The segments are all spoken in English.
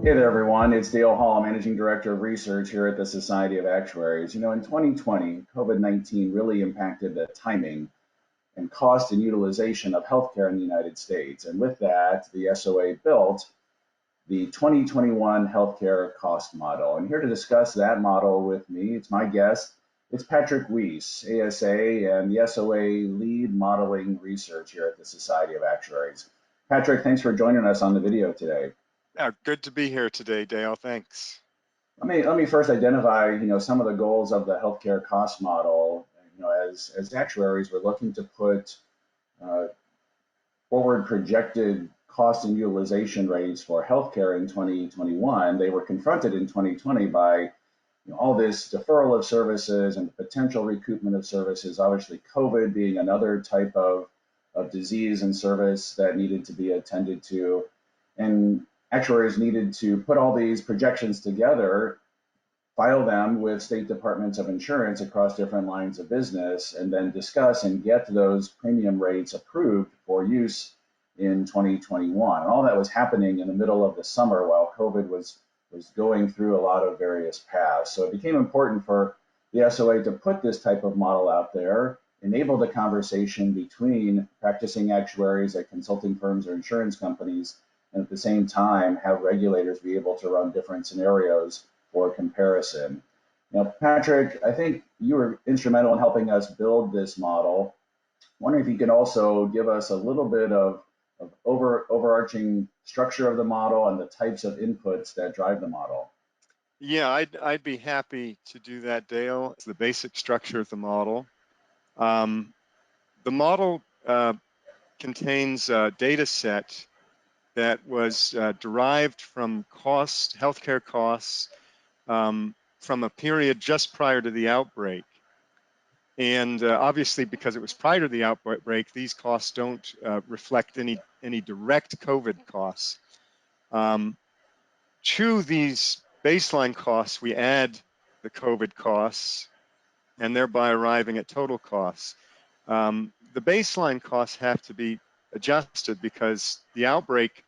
Hey there, everyone. It's Dale Hall, Managing Director of Research here at the Society of Actuaries. In 2020, COVID-19 really impacted the timing and cost and utilization of healthcare in the United States. And with that, the SOA built the 2021 healthcare cost model. And here to discuss that model with me, it's my guest. It's Patrick Wiese, ASA and the SOA lead modeling research here at the Society of Actuaries. Patrick, thanks for joining us on the video today. Yeah, good to be here today, Dale. Thanks. Let me first identify, some of the goals of the healthcare cost model. As actuaries, we're looking to put uh, forward projected cost and utilization rates for healthcare in 2021. They were confronted in 2020 by all this deferral of services and the potential recoupment of services. Obviously, COVID being another type of disease and service that needed to be attended to, and actuaries needed to put all these projections together, file them with state departments of insurance across different lines of business, and then discuss and get those premium rates approved for use in 2021. And all that was happening in the middle of the summer while COVID was going through a lot of various paths. So it became important for the SOA to put this type of model out there, enable the conversation between practicing actuaries at consulting firms or insurance companies, and at the same time have regulators be able to run different scenarios for comparison. Patrick, I think you were instrumental in helping us build this model. Wondering if you could also give us a little bit of overarching structure of the model and the types of inputs that drive the model. Yeah, I'd be happy to do that, Dale. It's the basic structure of the model. The model contains a data set that was derived from healthcare costs from a period just prior to the outbreak. And obviously, because it was prior to the outbreak, these costs don't reflect any direct COVID costs. To these baseline costs, we add the COVID costs, and thereby arriving at total costs. The baseline costs have to be adjusted because the outbreak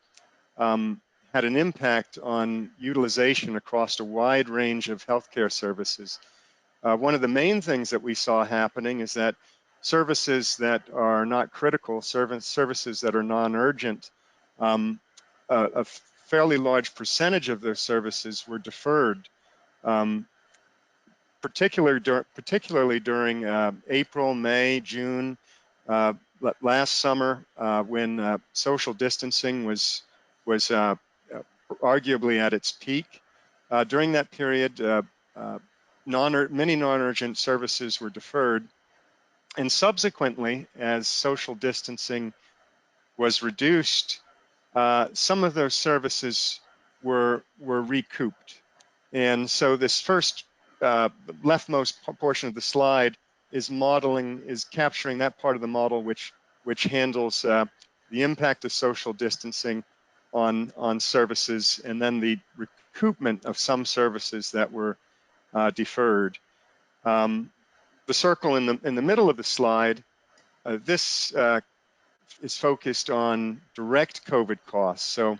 had an impact on utilization across a wide range of healthcare services. One of the main things that we saw happening is that services that are not critical, services that are non-urgent, a fairly large percentage of those services were deferred, particularly during April, May, June, last summer, when social distancing was arguably at its peak. During that period, many non-urgent services were deferred, and subsequently, as social distancing was reduced, some of those services were recouped. And so this first leftmost portion of the slide is capturing that part of the model which handles the impact of social distancing on services, and then the recoupment of some services that were deferred. The circle in the middle of the slide, this is focused on direct COVID costs. So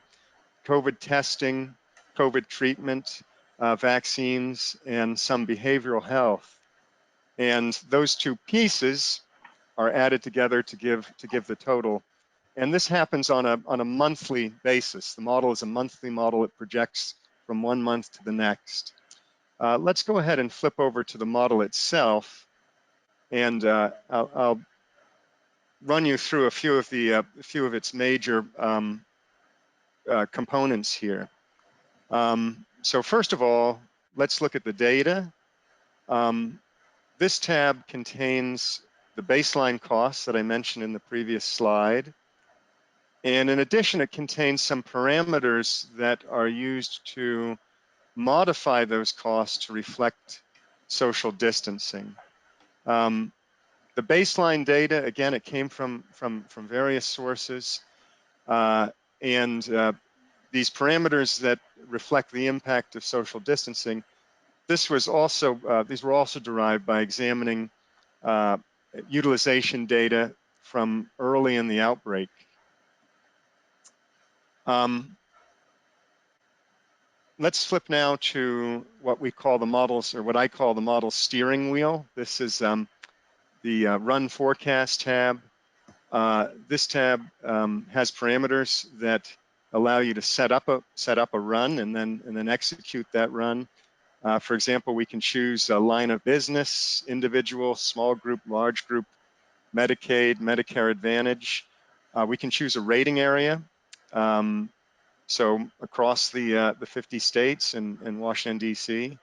COVID testing, COVID treatment, vaccines, and some behavioral health. And those two pieces are added together to give the total. And this happens on a monthly basis. The model is a monthly model. It projects from one month to the next. Let's go ahead and flip over to the model itself, and I'll run you through a few of its major components here. So first of all, let's look at the data. This tab contains the baseline costs that I mentioned in the previous slide. And in addition, it contains some parameters that are used to modify those costs to reflect social distancing. The baseline data, again, it came from various sources, and these parameters that reflect the impact of social distancing, these were also derived by examining utilization data from early in the outbreak. let's flip now to what we call the models, or what I call the model steering wheel. This is the Run Forecast tab. This tab has parameters that allow you to set up a run and then execute that run. For example, we can choose a line of business, individual, small group, large group, Medicaid, Medicare Advantage. We can choose a rating area. So across the 50 states and Washington, D.C.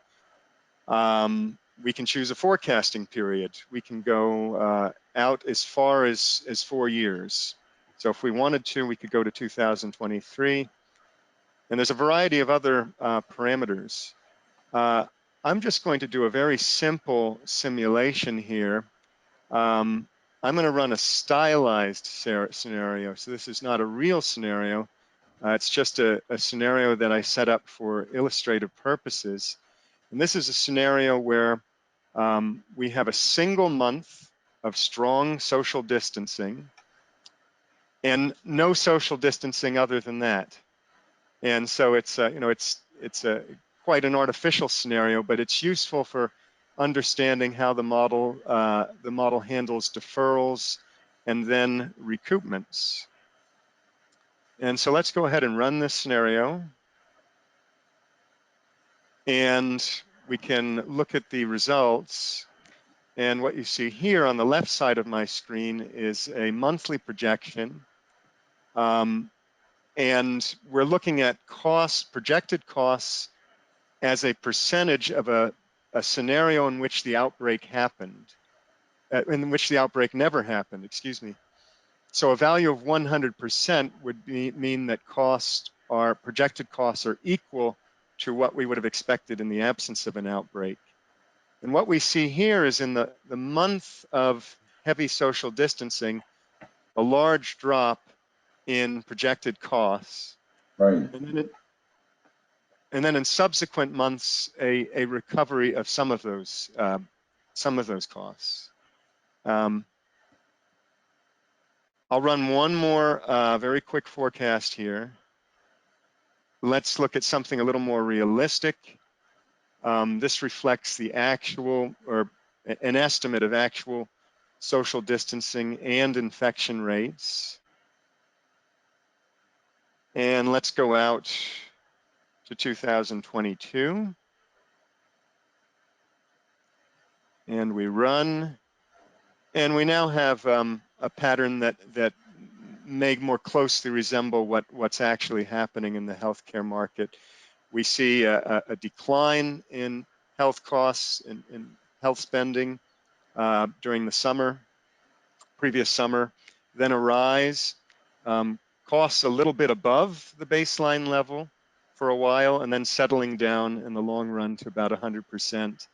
We can choose a forecasting period. We can go out as far as 4 years. So if we wanted to, we could go to 2023. And there's a variety of other parameters. I'm just going to do a very simple simulation here. I'm going to run a stylized scenario. So this is not a real scenario. It's just a scenario that I set up for illustrative purposes. And this is a scenario where we have a single month of strong social distancing and no social distancing other than that. And so it's quite an artificial scenario, but it's useful for understanding how the model handles deferrals and then recoupments. And so let's go ahead and run this scenario. And we can look at the results. And what you see here on the left side of my screen is a monthly projection. And we're looking at projected costs as a percentage of a scenario in which the outbreak happened, in which the outbreak never happened, excuse me. So a value of 100% would mean that projected costs are equal to what we would have expected in the absence of an outbreak. And what we see here is in the month of heavy social distancing, a large drop in projected costs. Right. And then in subsequent months, a recovery of some of those costs. I'll run one more very quick forecast here. Let's look at something a little more realistic. This reflects the actual, or an estimate of actual social distancing and infection rates. And let's go out to 2022. And we run. And we now have a pattern that may more closely resemble what's actually happening in the healthcare market. We see a decline in health costs and health spending during the previous summer, then a rise, costs a little bit above the baseline level for a while, and then settling down in the long run to about 100%.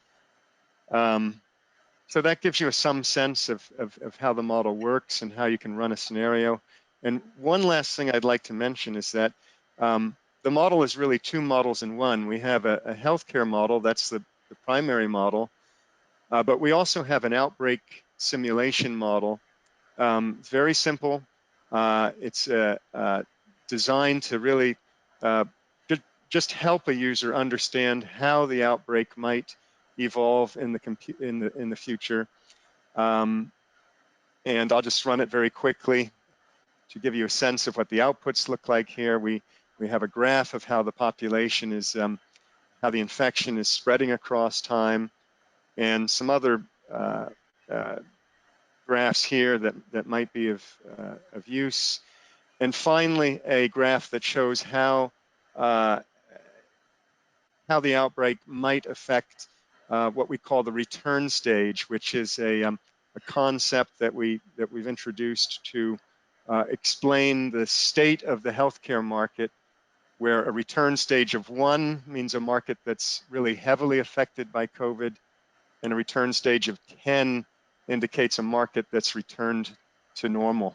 So that gives you some sense of how the model works and how you can run a scenario. And one last thing I'd like to mention is that the model is really two models in one. We have a healthcare model, that's the primary model, but we also have an outbreak simulation model. It's very simple. It's designed to really just help a user understand how the outbreak might evolve in the future. And I'll just run it very quickly to give you a sense of what the outputs look like here. We have a graph of how the population is, how the infection is spreading across time, and some other graphs here that might be of use. And finally, a graph that shows how the outbreak might affect what we call the return stage, which is a concept that we've introduced to explain the state of the healthcare market, where a return stage of 1 means a market that's really heavily affected by COVID, and a return stage of 10 indicates a market that's returned to normal.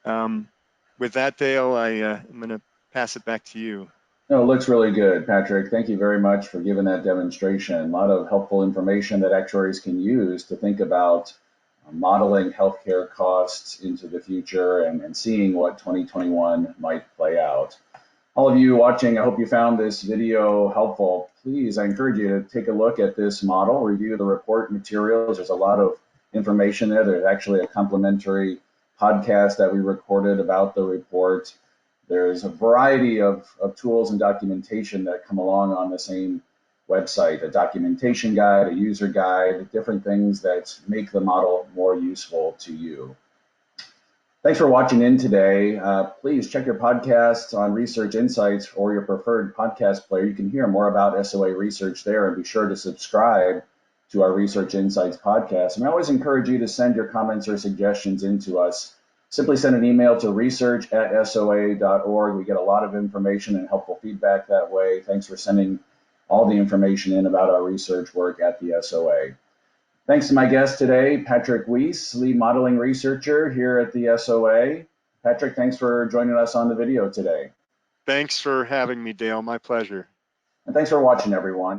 With that, Dale, I'm going to pass it back to you. No, it looks really good, Patrick. Thank you very much for giving that demonstration. A lot of helpful information that actuaries can use to think about modeling healthcare costs into the future and seeing what 2021 might play out. All of you watching, I hope you found this video helpful. Please, I encourage you to take a look at this model, review the report materials. There's a lot of information there. There's actually a complimentary podcast that we recorded about the report. There's a variety of tools and documentation that come along on the same website, a documentation guide, a user guide, different things that make the model more useful to you. Thanks for watching in today. Please check your podcasts on Research Insights or your preferred podcast player. You can hear more about SOA research there, and be sure to subscribe to our Research Insights podcast. And I always encourage you to send your comments or suggestions in to us. Simply send an email to research@soa.org. We get a lot of information and helpful feedback that way. Thanks for sending all the information in about our research work at the SOA. Thanks to my guest today, Patrick Wiese, lead modeling researcher here at the SOA. Patrick, thanks for joining us on the video today. Thanks for having me, Dale. My pleasure. And thanks for watching, everyone.